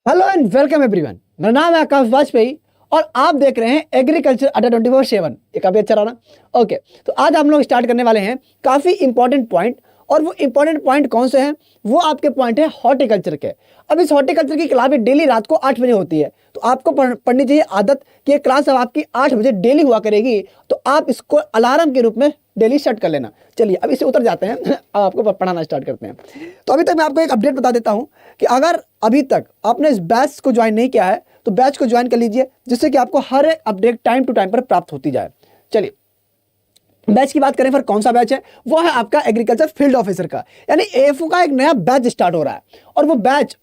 Hello and welcome everyone. मेरा नाम है आकाश वाजपेयी और आप देख रहे हैं एग्रीकल्चर अड्डा 24/7। ये काफी अच्छा रहा ना। ओके, तो आज हम लोग स्टार्ट करने वाले हैं काफी इंपॉर्टेंट पॉइंट। और वो इंपॉर्टेंट पॉइंट कौन से हैं? वो आपके पॉइंट है हॉर्टिकल्चर के। अब इस हॉर्टिकल्चर की क्लास डेली रात को 8 बजे होती है, तो आपको पढ़नी चाहिए आदत कि ये क्लास अब आपकी 8 बजे डेली हुआ करेगी। तो आप इसको अलार्म के रूप में डेली सेट कर लेना। चलिए अब इसे उतर जाते हैं अब आपको पढ़ाना स्टार्ट करते हैं। तो अभी तक मैं आपको एक अपडेट बता देता हूं कि अगर अभी तक आपने इस बैच को ज्वाइन नहीं किया है तो बैच को ज्वाइन कर लीजिए, जिससे कि आपको हर एक अपडेट टाइम टू टाइम पर प्राप्त होती जाए। चलिए बैच की बात करें, फिर कौन सा बैच है? वो है आपका एग्रीकल्चर फील्ड ऑफिसर का, यानी एएफओ का एक नया बैच स्टार्ट हो रहा है। और वो बैच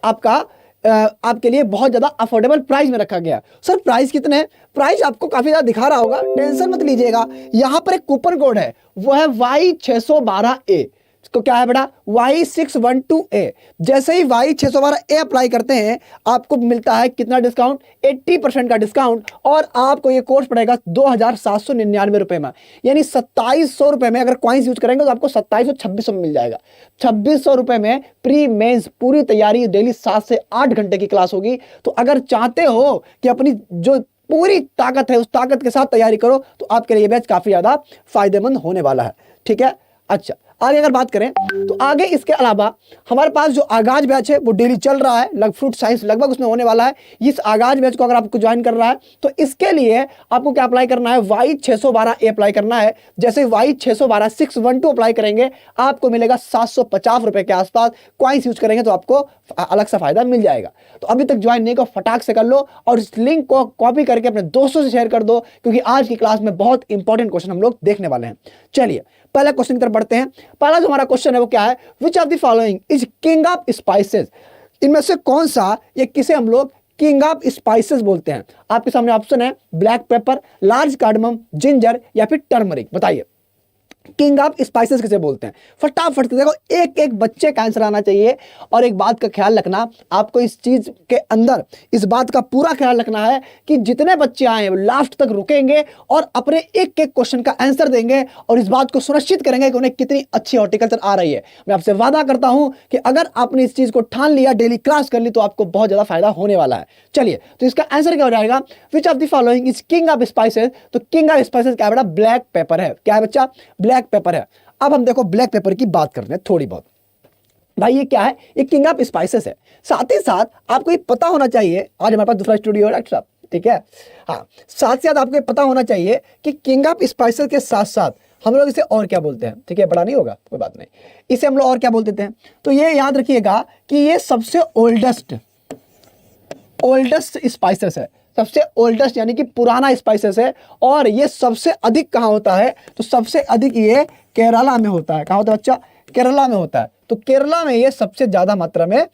आपके लिए बहुत ज्यादा अफोर्डेबल प्राइस में रखा गया। सर प्राइस कितने हैं? प्राइस आपको काफी ज्यादा दिखा रहा होगा, टेंशन मत लीजिएगा। यहां पर एक कूपन कोड है, वो है Y612A। तो क्या है बेटा? Y612A। जैसे ही Y612A अप्लाई करते हैं आपको मिलता है कितना डिस्काउंट? 80% का डिस्काउंट। और आपको ये कोर्स पड़ेगा 2799 रुपए में, यानी 2700 रुपए में। अगर कॉइन्स यूज करेंगे तो आपको 2726 में मिल जाएगा। 2600 रुपए में प्री मेंस पूरी तैयारी, डेली 7 से 8 घंटे की क्लास होगी। तो अगर चाहते हो कि अपनी जो पूरी ताकत है उस ताकत के साथ तैयारी करो, तो आपके लिए बैच काफी ज्यादा फायदेमंद होने वाला है। ठीक है, अच्छा आगे अगर बात करें तो आगे इसके अलावा हमारे पास जो आगाज बैच है वो डेली चल रहा है। फ्रूट साइंस लगभग उसमें होने वाला है। इस आगाज बैच को अगर आपको ज्वाइन कर रहा है तो इसके लिए आपको क्या अप्लाई करना है? Y612A अप्लाई करना है। जैसे Y612 612 अप्लाई करेंगे आपको मिलेगा 750 रुपए के आसपास। क्वाइंस यूज करेंगे तो आपको अलग सा फायदा मिल जाएगा। तो अभी तक ज्वाइन नहीं को फटाक से कर लो और इस लिंक को कॉपी करके अपने दोस्तों से शेयर कर दो, क्योंकि आज की क्लास में बहुत इंपॉर्टेंट क्वेश्चन हम लोग देखने वाले हैं। चलिए पहला क्वेश्चन की तरफ बढ़ते हैं। पहला जो हमारा क्वेश्चन है वो क्या है? Which of the following is king of spices? इनमें से कौन सा, ये किसे हम लोग किंग ऑफ स्पाइसेस बोलते हैं? आपके सामने ऑप्शन है black pepper, large cardamom, ginger या फिर टर्मरिक। बताइए किंग ऑफ स्पाइसेस किसे बोलते हैं? फटाफट से देखो, एक एक बच्चे का आंसर आना चाहिए। और एक बात का ख्याल रखना, आपको इस चीज के अंदर इस बात का पूरा ख्याल रखना है कि जितने बच्चे आए हैं वो लास्ट तक रुकेंगे और अपने एक एक क्वेश्चन का आंसर देंगे और इस बात को सुनिश्चित करेंगे कि उन्हें कितनी अच्छी हॉर्टिकल्चर आ रही है। मैं आपसे वादा करता हूं कि अगर आपने इस चीज को ठान लिया, डेली क्लास कर ली, तो आपको बहुत ज्यादा फायदा होने वाला है। चलिए तो इसका आंसर क्या हो जाएगा? Which of the following is king of spices? तो किंग ऑफ स्पाइसेस क्या है बेटा? ब्लैक पेपर है। क्या है बच्चा? ब्लैक पेपर है। अब हम देखो ब्लैक पेपर की बात करते हैं थोड़ी बहुत। भाई ये क्या है? ये किंग ऑफ स्पाइसेस है। साथ ही साथ आपको ये पता होना चाहिए, आज हमारे पास दूसरा स्टूडियो है डॉक्टर साहब, ठीक है। हाँ, साथ ही साथ आपको ये पता होना चाहिए कि किंग ऑफ स्पाइसेस के साथ साथ हम लोग इसे और क्या बोलते हैं? ठीक है, बड़ा नहीं होगा कोई बात नहीं, इसे हम लोग और क्या बोल देते हैं? तो ये याद रखिएगा कि ये सबसे ओल्डेस्ट स्पाइसेस है। सबसे ओल्डेस्ट यानी कि पुराना स्पाइसेस है। और ये सबसे अधिक कहाँ होता है? तो सबसे अधिक ये केरला में होता है। कहाँ होता है बच्चा? केरला में होता है। तो केरला में ये सबसे ज्यादा मात्रा में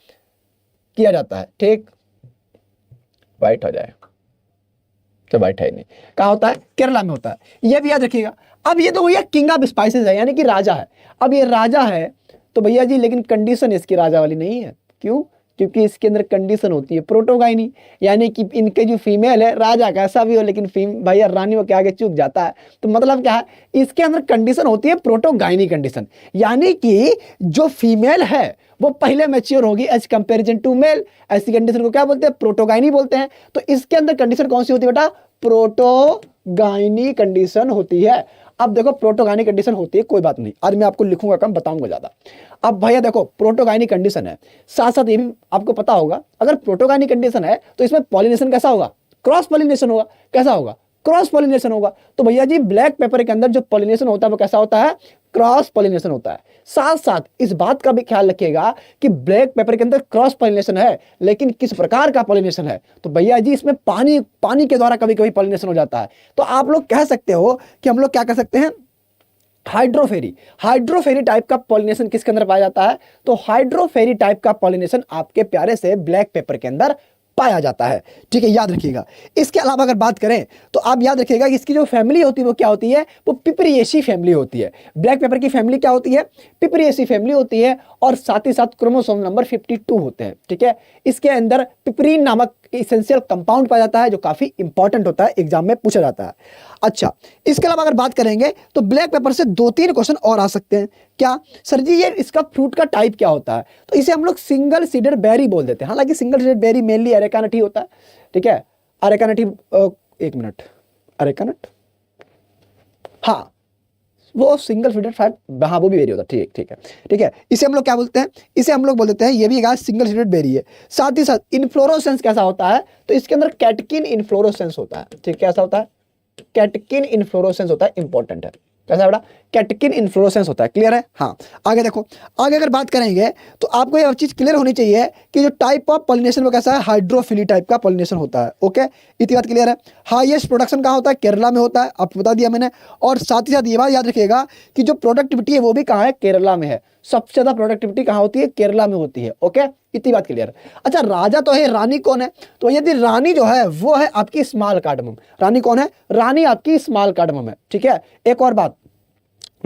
किया जाता है। ठीक, वाइट हो जाए तो वाइट है नहीं, कहाँ होता है? केरला में होता है। ये भी याद रखिएगा। अब ये तो भैया किंग ऑफ स्पाइसेस है, यानी कि राजा है। अब ये राजा है तो भैया जी, लेकिन कंडीशन इसकी राजा वाली नहीं है। क्यों? क्योंकि इसके अंदर कंडीशन होती है प्रोटोगाइनी, यानी कि इनके जो फीमेल है, राजा कैसा भी हो लेकिन भैया रानियों के आगे चूक जाता है। तो मतलब क्या है? इसके अंदर कंडीशन होती है प्रोटोगाइनी कंडीशन, यानी कि जो फीमेल है वो पहले मैच्योर होगी एज कंपेरिजन टू मेल। ऐसी कंडीशन को क्या बोलते हैं? प्रोटोगाइनी बोलते हैं। तो इसके अंदर कंडीशन कौन सी होती है बेटा? प्रोटोगाइनी कंडीशन होती है। अब देखो प्रोटोगाइनी कंडीशन होती है, कोई बात नहीं, आज मैं आपको लिखूंगा कम, बताऊंगा ज्यादा। अब भैया देखो प्रोटोगाइनी कंडीशन है, साथ साथ ये भी आपको पता होगा, अगर प्रोटोगाइनी कंडीशन है तो इसमें पॉलिनेशन कैसा होगा? क्रॉस पॉलिनेशन होगा। कैसा होगा? क्रॉस पॉलिनेशन होगा। तो भैया जी ब्लैक पेपर के अंदर जो पॉलिनेशन होता है वो कैसा होता है? क्रॉस पॉलिनेशन होता है। साथ साथ इस बात का भी ख्याल रखिएगा कि ब्लैक पेपर के अंदर क्रॉस पॉलिनेशन है, लेकिन किस प्रकार का पॉलिनेशन है? तो भैया जी इसमें पानी के द्वारा कभी कभी पॉलिनेशन हो जाता है। तो आप लोग कह सकते हो कि हम लोग क्या कर सकते हैं? हाइड्रोफेरी टाइप का पॉलिनेशन किसके अंदर पाया जाता है? तो हाइड्रोफेरी टाइप का पॉलिनेशन आपके प्यारे से ब्लैक पेपर के अंदर पाया जाता है। ठीक है, याद रखिएगा। इसके अलावा अगर बात करें तो आप याद रखिएगा कि इसकी जो फैमिली होती है वो क्या होती है? वो पिपरिएसी फैमिली होती है। ब्लैक पेपर की फैमिली क्या होती है? पिपरिएसी फैमिली होती है। और साथ ही साथ क्रोमोसोम नंबर 52 होते हैं। ठीक है, इसके अंदर पिपरीन नामक इसेंशियल कंपाउंड पाया जाता है जो काफी इंपॉर्टेंट होता है, एग्जाम में पूछा जाता है। अच्छा, इसके अलावा अगर बात करेंगे तो ब्लैक पेपर से 2-3 क्वेश्चन और आ सकते हैं। क्या सर जी, ये इसका फ्रूट का टाइप क्या होता है? तो इसे हम लोग सिंगल सीडेड बेरी बोल देते हैं। हालांकि single seeded berry mainly areca nut ही होता है, ठीक है, अरेका नट ही, एक मिनट, अरेका नट, हाँ वो सिंगल सीडेड फैट, हाँ वो भी बेरी होता है, ठीक ठीक है, ठीक है। इसे हम लोग क्या बोलते हैं? इसे हम लोग बोल देते हैं, ये भी गाइस सिंगल सीडेड बेरी है। साथ ही साथ इन्फ्लोरोसेंस कैसा होता है? तो इसके अंदर कैटकिन इन्फ्लोरोसेंस होता है, ठीक, कैसा होता है? कैटकिन इन्फ्लोरोसेंस होता है, इंपॉर्टेंट है। कैसा बेटा? कैटकिन इन्फ्लोरोसेंस होता है। क्लियर है? हाँ। आगे देखो, आगे अगर बात करेंगे तो आपको ये चीज क्लियर होनी चाहिए कि जो टाइप ऑफ पॉलिनेशन वो कैसा है, हाइड्रोफिली टाइप का पॉलिनेशन होता है। ओके, इतनी बात क्लियर है। हाईएस्ट प्रोडक्शन कहाँ होता है? केरला में होता है, आपको बता दिया मैंने। और साथ ही साथ ये बात याद रखिएगा कि जो प्रोडक्टिविटी है वो भी कहाँ है? केरला में है। सबसे ज्यादा प्रोडक्टिविटी कहाँ होती है? केरला में होती है। ओके, इतनी बात क्लियर है। अच्छा, राजा तो है, रानी कौन है? तो यदि रानी जो है वो है आपकी स्मॉल कार्डमम। रानी कौन है? रानी आपकी स्मॉल कार्डमम है, ठीक है। एक और बात,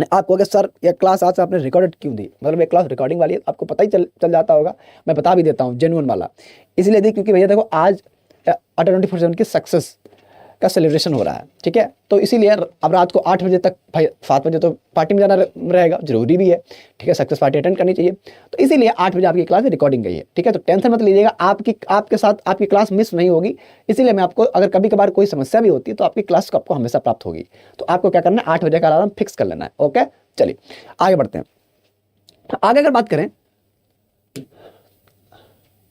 आपको अगर सर ये क्लास आज आपने रिकॉर्डेड क्यों दी, मतलब ये क्लास रिकॉर्डिंग वाली है, आपको पता ही चल जाता होगा, मैं बता भी देता हूँ, जेन्युइन वाला इसलिए दी क्योंकि भैया देखो आज अड्डा 24/7 की सक्सेस का सेलिब्रेशन हो रहा है, ठीक है। तो इसीलिए अब रात को 8 बजे तक, भाई 7 बजे तो पार्टी में जाना रहेगा, जरूरी भी है, ठीक है, सक्सेस पार्टी अटेंड करनी चाहिए। तो इसीलिए 8 बजे आपकी क्लास रिकॉर्डिंग गई है, ठीक है। तो टेंशन मत लीजिएगा, आपके साथ आपकी क्लास मिस नहीं होगी। इसीलिए मैं आपको, अगर कभी कभार कोई समस्या भी होती है तो आपकी क्लास आपको हमेशा प्राप्त होगी। तो आपको क्या करना है? 8 बजे का अलार्म फिक्स कर लेना है। ओके, चलिए आगे बढ़ते हैं। आगे अगर बात करें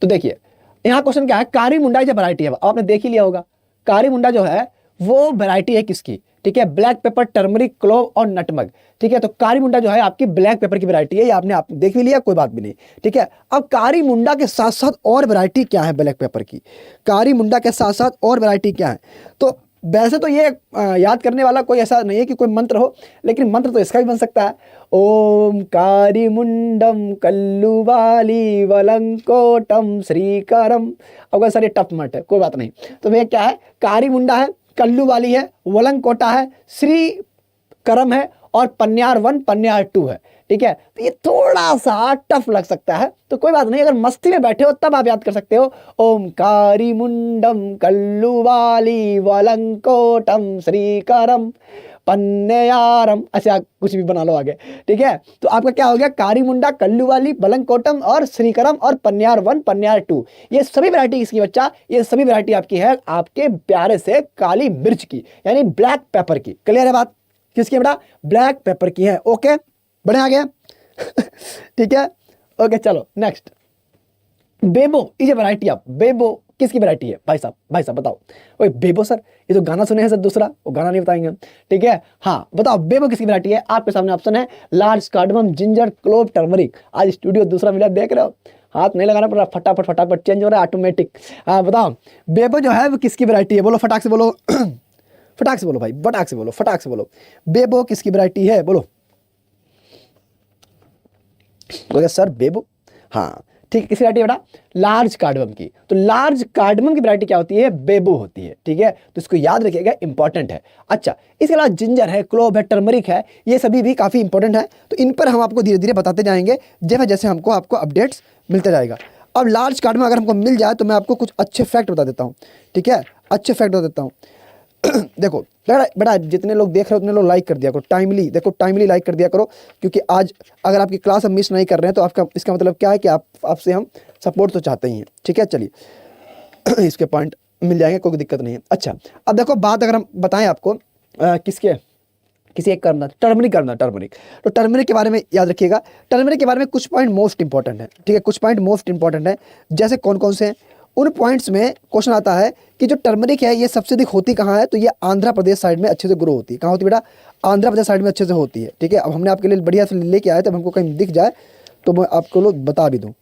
तो देखिए यहां क्वेश्चन क्या है, कारी मुंडा जो वैरायटी है आपने देख ही लिया होगा। कारी मुंडा जो है वो वैरायटी है किसकी? ठीक है, ब्लैक पेपर, टर्मरिक, क्लोव और नटमग, ठीक है। तो कारी मुंडा जो है आपकी ब्लैक पेपर की वैरायटी है, ये आपने देख भी लिया, कोई बात भी नहीं, ठीक है। अब कारी मुंडा के साथ साथ और वैरायटी क्या है ब्लैक पेपर की? कारी मुंडा के साथ साथ और वैरायटी क्या है? तो वैसे तो ये याद करने वाला कोई ऐसा नहीं है कि कोई मंत्र हो, लेकिन मंत्र तो इसका भी बन सकता है, ओम कारी मुंडम कल्लुवाली वलंकोटम श्रीकरम। अगर सर ये टफ मट है, कोई बात नहीं। तो भैया क्या है? कारी मुंडा है, कल्लू वाली है, वलंकोटा है, श्री करम है और पन्यार 1 पन्यार 2 है, ठीक है। तो ये थोड़ा सा टफ लग सकता है, तो कोई बात नहीं, अगर मस्ती में बैठे हो तब आप याद कर सकते हो, ओम कारी मुंडम कल्लू वाली वलंकोटम श्रीकरम पन्यारम, अच्छा कुछ भी बना लो आगे, ठीक है। तो आपका क्या हो गया? कारी मुंडा, कल्लू वाली, बलंकोटम और श्रीकरम और पन्यार 1 पन्यार 2, ये सभी वैरायटी इसकी बच्चा, ये सभी वैरायटी आपकी है आपके प्यारे से काली मिर्च की, यानी ब्लैक पेपर की। क्लियर है बात? किसकी बेटा? ब्लैक पेपर की है। ओके, बढ़िया आ गया ठीक है। ओके, चलो next, Bebo is a variety of, Bebo किसकी वैरायटी है? भाई साहब बताओ। ओए बेबो सर, ये तो गाना सुने हैं सर, दूसरा वो गाना नहीं बताएंगे, ठीक है। हाँ बताओ, बेबो किसकी वैरायटी है? आपके सामने ऑप्शन है, large, cardamom, ginger, clove, turmeric. आज स्टूडियो दूसरा मिला, देख रहे हो, हाथ नहीं लगाना पड़ रहा, फटाफट फटाफट चेंज हो रहा है ऑटोमेटिक। हाँ बताओ, बेबो जो है वो किसकी वैरायटी है? बोलो फटाक से बोलो फटाक से बोलो भाई, फटाक से बोलो, फटाक से बोलो, बेबो किसकी वैरायटी है? बोलो। तो सर बेबो, हाँ ठीक है, किसकी वैरायटी बेटा? लार्ज कार्डमम की। तो लार्ज कार्डमम की वैरायटी क्या होती है? बेबो होती है, ठीक है। तो इसको याद रखिएगा, इंपॉर्टेंट है। अच्छा, इसके अलावा जिंजर है, क्लोव है, टर्मरिक है, ये सभी भी काफी इंपॉर्टेंट है। तो इन पर हम आपको धीरे धीरे बताते जाएंगे जैसे जैसे आपको अपडेट्स मिलता जाएगा। अब लार्ज कार्डमम अगर हमको मिल जाए तो मैं आपको कुछ अच्छे फैक्ट बता देता हूँ, ठीक है, अच्छे फैक्ट बता देता हूँ देखो बेटा, जितने लोग देख रहे हो उतने लोग लाइक कर दिया करो, टाइमली देखो, टाइमली लाइक कर दिया करो, क्योंकि आज अगर आपकी क्लास हम मिस नहीं कर रहे हैं तो आपका इसका मतलब क्या है कि आपसे हम सपोर्ट तो चाहते ही हैं, ठीक है। चलिए इसके पॉइंट मिल जाएंगे, कोई दिक्कत नहीं है। अच्छा, अब देखो बात अगर हम बताएं आपको किसी एक करना, टर्मरिक। तो टर्मरिक के बारे में याद रखिएगा, टर्मरिक के बारे में कुछ पॉइंट मोस्ट इंपॉर्टेंट है, ठीक है, कुछ पॉइंट मोस्ट इंपॉर्टेंट है। जैसे कौन कौन से हैं? उन पॉइंट्स में क्वेश्चन आता है कि जो टर्मरिक है ये सबसे अधिक होती कहाँ है? तो ये आंध्र प्रदेश साइड में अच्छे से ग्रो होती है। कहाँ होती है बेटा? आंध्र प्रदेश साइड में अच्छे से होती है, ठीक है। अब हमने आपके लिए बढ़िया से लेके आए, तब हमको कहीं दिख जाए तो मैं आपको लोग बता भी दूँ,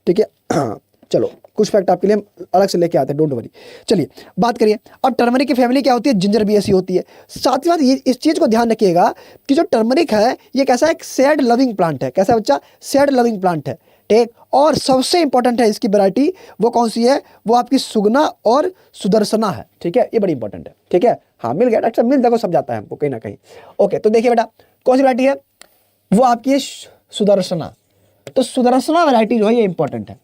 ठीक है। हाँ चलो, कुछ फैक्ट आपके लिए अलग से लेके आते हैं, डोंट वरी। चलिए बात करिए, अब टर्मरिक की फैमिली क्या होती है? जिंजर भी ऐसी होती है। साथ ही साथ ये इस चीज़ को ध्यान रखिएगा कि जो टर्मरिक है ये कैसा है? एक सेड लविंग प्लांट है। कैसा बच्चा? सेड लविंग प्लांट है, ठीक। और सबसे इंपॉर्टेंट है इसकी वैरायटी, वो कौन सी है? वो आपकी सुगना और सुदर्शना है, ठीक है, ये बड़ी इंपॉर्टेंट है, ठीक है। हाँ मिल गया डॉक्टर, मिल देखो सब जाता है हमको कहीं ना कहीं। ओके, तो देखिए बेटा, कौन सी वैरायटी है? वो आपकी है सुदर्शना। तो सुदर्शना वैरायटी जो है ये इंपॉर्टेंट है।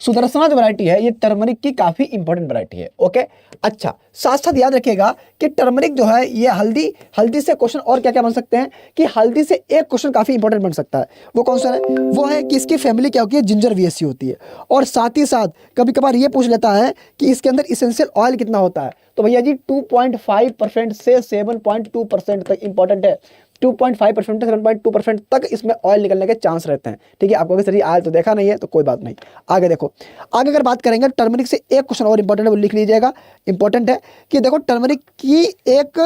सुदर्शना जो वैरायटी है ये टर्मरिक की काफी इंपॉर्टेंट वैरायटी है। ओके, अच्छा, साथ साथ याद रखिएगा कि टर्मरिक जो है ये हल्दी से क्वेश्चन और क्या क्या बन सकते हैं कि हल्दी से एक क्वेश्चन काफी इंपॉर्टेंट बन सकता है। वो कौन सा है? वो है कि इसकी फैमिली क्या होती है, जिंजर वीएससी होती है। और साथ ही साथ कभी कभार ये पूछ लेता है कि इसके अंदर इसेंशियल ऑयल कितना होता है, तो भैया जी 2.5% से 7.2% तक इंपॉर्टेंट है। 2.5% से 7.2% तक इसमें ऑयल निकलने के चांस रहते हैं। ठीक है, आपको अगर सर ऑयल तो देखा नहीं है तो कोई बात नहीं, आगे देखो। आगे अगर बात करेंगे टर्मरिक से एक क्वेश्चन और इंपॉर्टेंट है, वो लिख लीजिएगा, इंपॉर्टेंट है कि देखो टर्मरिक की एक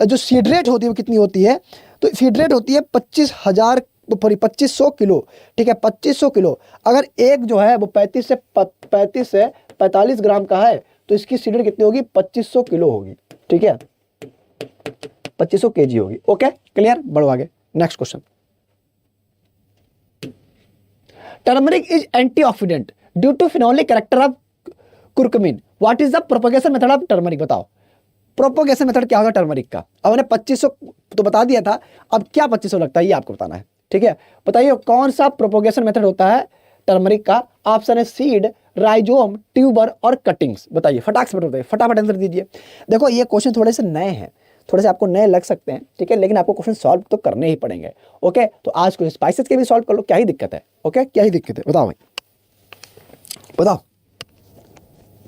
जो सीड रेट होती है वो कितनी होती है, तो सीड रेट होती है 2500 किलो। ठीक है, 2500 किलो। अगर एक जो है वो 35 से 45 ग्राम का है तो इसकी सीड रेट कितनी होगी, 2500 किलो होगी। ठीक है, 2500 केजी होगी। ओके, क्लियर, बढ़ो आगे, next question. Turmeric is antioxidant due to phenolic character of curcumin, what is the propagation method of turmeric? बताओ प्रोपगेशन मेथड क्या होगा टर्मरिक का। अब मैंने 2500 तो बता दिया था, अब क्या 2500 लगता है ये आपको बताना है। ठीक है, बताइए कौन सा प्रोपगेशन मेथड होता है टर्मरिक का? ऑप्शन है सीड, राइजोम, ट्यूबर और कटिंग्स। बताइए फटाक से बताइए, फटाफट आंसर दीजिए। देखो ये क्वेश्चन थोड़े से नए हैं, थोड़े से आपको नए लग सकते हैं, ठीक है, लेकिन आपको क्वेश्चन सॉल्व तो करने ही पड़ेंगे। ओके, तो आज कुछ स्पाइसेस के भी सॉल्व कर लो, क्या ही दिक्कत है? ओके, क्या ही दिक्कत है, बताओ भाई, बताओ,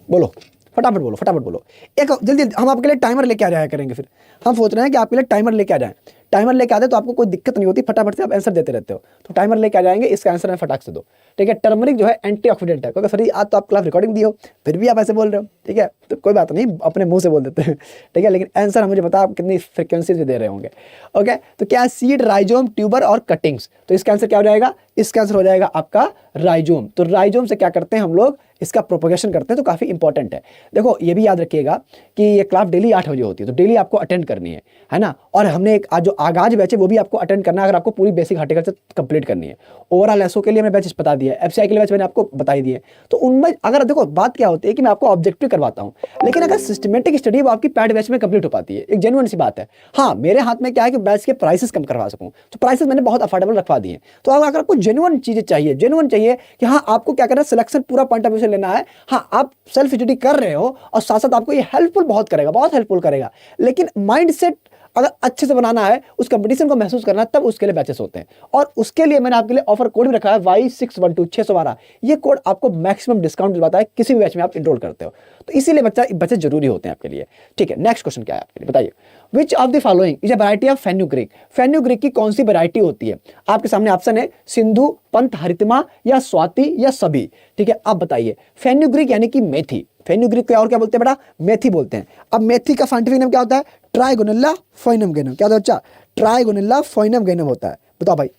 बोलो फटाफट बोलो, फटाफट बोलो। एक जल्दी हम आपके लिए टाइमर लेके आ जाया करेंगे, फिर हम सोच रहे हैं कि आपके लिए टाइमर लेके आ जाएं। टाइमर लेके आते तो आपको कोई दिक्कत नहीं होती, फटाफट से आप आंसर देते रहते हो। तो टाइमर लेके आ जाएंगे, इसका आंसर है फटाक से दो। ठीक है, टर्मरिक जो है एंटीऑक्सीडेंट है, क्योंकि सर आज तो आप क्लास रिकॉर्डिंग दी हो फिर भी आप ऐसे बोल रहे हो। ठीक है, तो कोई बात नहीं, अपने मुंह से बोल देते हैं। ठीक है, लेकिन आंसर मुझे पता आप कितनी फ्रिक्वेंसी से दे रहे होंगे। ओके, तो क्या है, सीड, राइजोम, ट्यूबर और कटिंग्स। तो इसका आंसर क्या हो जाएगा? इसका आंसर हो जाएगा आपका राइजोम। तो राइजोम से क्या करते हैं हम लोग, इसका प्रोपगेशन करते हैं, तो काफी इंपॉर्टेंट है। देखो ये भी याद रखिएगा कि ये क्लास डेली 8 बजे होती है, तो डेली आपको अटेंड करनी है ना। और हमने एक आज जो आगाज बैच है वो भी आपको अटेंड करना है, अगर आपको पूरी बेसिक हार्टिकल्चर कंप्लीट करनी है। ओवरऑल एसओ के लिए मैंने बैच बता दिया है, एफसीआई के लिए बैच मैंने आपको बता ही दिए। तो उनमें अगर देखो बात क्या होती है कि मैं आपको ऑब्जेक्टिव करवाता हूं, लेकिन अगर सिस्टमेटिक स्टडी वो आपकी पैड बैच में कंप्लीट हो पाती है, एक जेन्युइन सी बात है। हाँ, मेरे हाथ में क्या है कि बैच के प्राइसेस कम करवा सकूं, तो प्राइसेस मैंने बहुत अफोर्डेबल रखवा दिए। तो अगर आपको जेन्युइन चीजें चाहिए, जेन्युइन चाहिए कि हाँ आपको क्या करना है, सिलेक्शन पूरा पॉइंट ऑफ व्यू से लेना है, हाँ आप सेल्फ स्टडी कर रहे हो और साथ साथ आपको ये हेल्पफुल बहुत करेगा, बहुत हेल्पफुल करेगा। लेकिन माइंडसेट अगर अच्छे से बनाना है, उस कंपटीशन को महसूस करना है, तब उसके लिए बैचेस होते हैं। और उसके लिए मैंने आपके लिए ऑफर कोड भी रखा है Y612 612। ये कोड आपको मैक्सिमम डिस्काउंट दिलवाता है किसी भी बैच में आप इनरोल करते हो। तो इसीलिए बैचेस जरूरी होते हैं आपके लिए। ठीक है, नेक्स्ट क्वेश्चन क्या है आपके लिए, बताइए। Which of the following is a variety of fenugreek? Fenugreek की कौन सी वैरायटी होती है? आपके सामने ऑप्शन है सिंधु, पंथ, हरितमा या स्वाति या सभी। ठीक है, आप बताइए। फेन्यूग्रीक यानी कि मेथी, फेन्यूग्रीक को और क्या बोलते हैं बेटा? मेथी बोलते हैं। अब मेथी का साइंटिफिक नाम क्या होता है? ट्राइगोनेला फोइनम गैनम। क्या होता है? ट्राइगोनेला फोइनम गैनम होता है। बताओ भाई,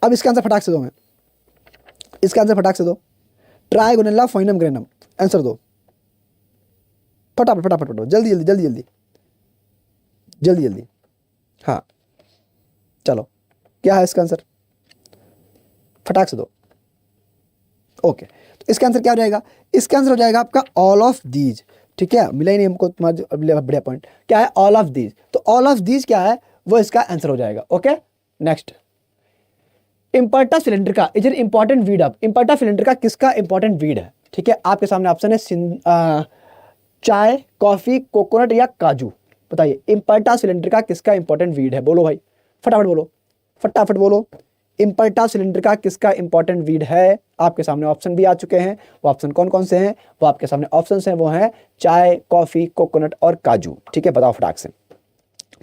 अब इसका आंसर फटाक से दो, मैं इसका आंसर फटाक से दो। ट्राइगोनेला फोइनम गैनम, आंसर दो फटाफट फटाफट फटाफट, जल्दी जल्दी जल्दी जल्दी जल्दी जल्दी। हाँ चलो, क्या है इसका आंसर? फटाक से दो। ओके, तो इसका आंसर क्या हो जाएगा? इसका आंसर हो जाएगा आपका ऑल ऑफ दीज। ठीक है, मिला ही नहीं हमको तुम्हारा बढ़िया पॉइंट। क्या है? All of these. तो ऑल ऑफ दीज क्या है, वो इसका आंसर हो जाएगा। Okay, next. Imperata cylindrica is an important weed of. Imperata cylindrica किसका इंपॉर्टेंट वीड है? ठीक है, आपके सामने ऑप्शन है चाय, कॉफी, कोकोनट या काजू। बताइए इम्पर्टा सिलेंड्रिका किसका इंपॉर्टेंट वीड है? बोलो भाई, फटाफट बोलो, फटाफट बोलो। इम्पर्टा सिलेंड्रिका किसका इंपॉर्टेंट वीड है? आपके सामने ऑप्शन भी आ चुके हैं। वो ऑप्शन कौन कौन से हैं? वो आपके सामने ऑप्शंस हैं, वो हैं चाय, कॉफी, कोकोनट और काजू। ठीक है, बताओ फटाक से,